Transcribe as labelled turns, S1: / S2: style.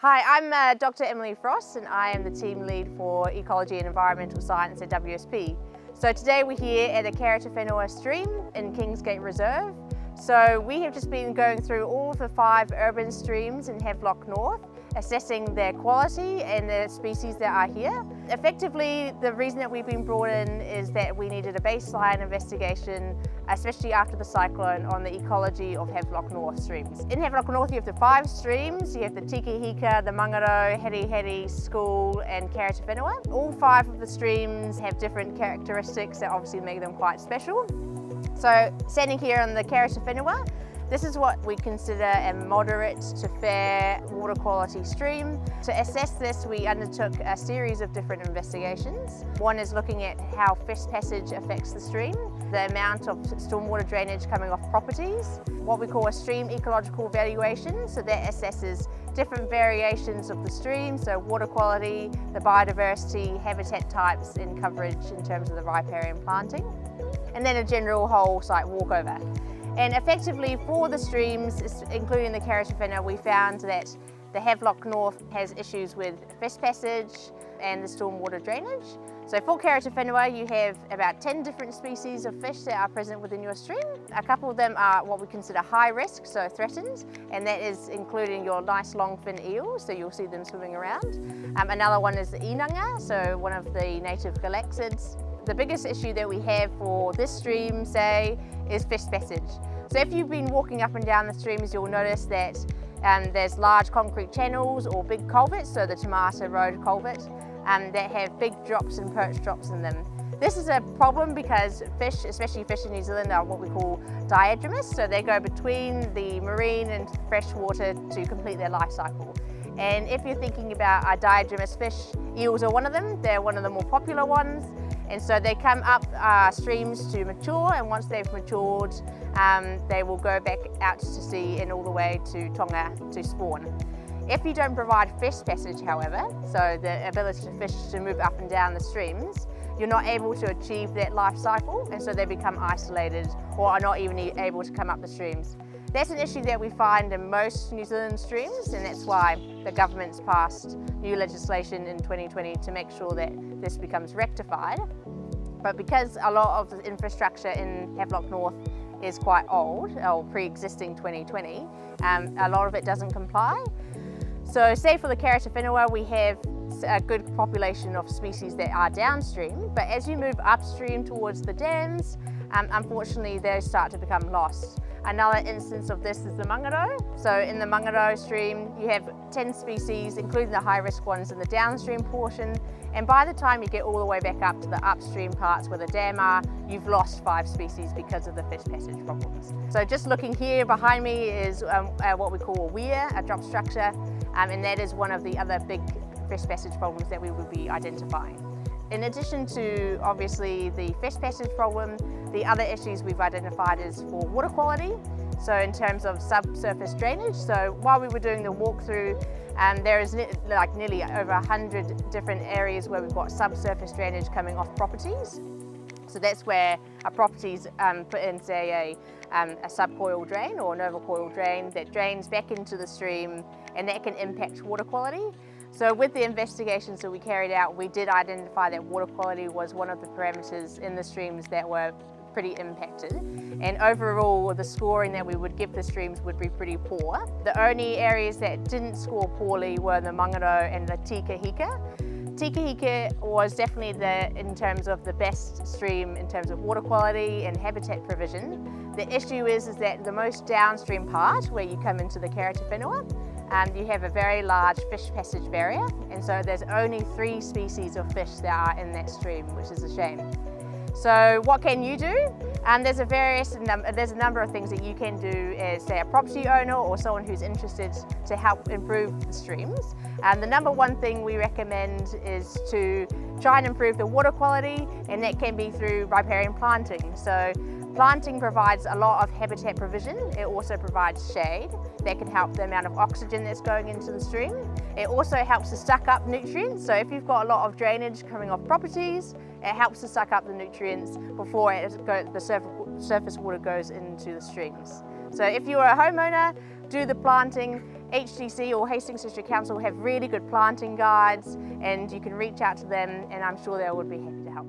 S1: Hi, I'm Dr. Emily Frost and I am the team lead for Ecology and Environmental Science at WSP. So today we're here at the Karatawhenua stream in Kingsgate Reserve. So we have just been going through all of the 5 urban streams in Havelock North, assessing their quality and the species that are here. Effectively, the reason that we've been brought in is that we needed a baseline investigation, especially after the cyclone, on the ecology of Havelock North streams. In Havelock North you have the 5 streams. You have the Tikahika, the Mangaro, Here, School and Karatawhenua. All 5 of the streams have different characteristics that obviously make them quite special. So standing here on the Karatawhenua, this is what we consider a moderate to fair water quality stream. To assess this, we undertook a series of different investigations. One is looking at how fish passage affects the stream, the amount of stormwater drainage coming off properties, what we call a stream ecological valuation, so that assesses different variations of the stream, so water quality, the biodiversity, habitat types and coverage in terms of the riparian planting, and then a general whole site walkover. And effectively for the streams, including the Karatawhenua, we found that the Havelock North has issues with fish passage and the stormwater drainage. So for Karatawhenua, you have about 10 different species of fish that are present within your stream. A couple of them are what we consider high risk, so threatened, and that is including your nice longfin eels, so you'll see them swimming around. Another one is the inanga, so one of the native galaxids. The biggest issue that we have for this stream, say, is fish passage. So if you've been walking up and down the streams, you'll notice that there's large concrete channels or big culverts, so the Tomato Road culvert, that have big drops and perch drops in them. This is a problem because fish, especially fish in New Zealand, are what we call diadromous, so they go between the marine and fresh water to complete their life cycle. And if you're thinking about diadromous fish, eels are one of them. They're one of the more popular ones. And so they come up streams to mature, and once they've matured, they will go back out to sea and all the way to Tonga to spawn. If you don't provide fish passage, however, so the ability for fish to move up and down the streams, you're not able to achieve that life cycle, and so they become isolated or are not even able to come up the streams. That's an issue that we find in most New Zealand streams, and that's why the government's passed new legislation in 2020 to make sure that this becomes rectified. But because a lot of the infrastructure in Havelock North is quite old, or pre-existing 2020, a lot of it doesn't comply. So say for the Karatawhenua, we have a good population of species that are downstream, but as you move upstream towards the dams, unfortunately they start to become lost. Another instance of this is the Mangaro. So in the Mangaro stream, you have 10 species, including the high-risk ones in the downstream portion. And by the time you get all the way back up to the upstream parts where the dam are, you've lost 5 species because of the fish passage problems. So just looking here behind me is what we call a weir, a drop structure, and that is one of the other big fish passage problems that we will be identifying. In addition to obviously the fish passage problem, the other issues we've identified is for water quality. So in terms of subsurface drainage, so while we were doing the walkthrough, there is nearly over 100 different areas where we've got subsurface drainage coming off properties. So that's where a property's put in, say, a subcoil drain or an overcoil drain that drains back into the stream, and that can impact water quality. So with the investigations that we carried out, we did identify that water quality was one of the parameters in the streams that were pretty impacted. And overall, the scoring that we would give the streams would be pretty poor. The only areas that didn't score poorly were the Mangaro and the Tikahika. Tikahika was definitely in terms of the best stream in terms of water quality and habitat provision. The issue is that the most downstream part, where you come into the Karatawhenua, you have a very large fish passage barrier, and so there's only 3 species of fish that are in that stream, which is a shame. So what can you do? There's a number of things that you can do as, say, a property owner or someone who's interested to help improve the streams. The number one thing we recommend is to try and improve the water quality, and that can be through riparian planting. So planting provides a lot of habitat provision. It also provides shade that can help the amount of oxygen that's going into the stream. It also helps to suck up nutrients. So if you've got a lot of drainage coming off properties, it helps to suck up the nutrients before the surface water goes into the streams. So if you're a homeowner, do the planting, HDC or Hastings District Council have really good planting guides, and you can reach out to them and I'm sure they would be happy to help.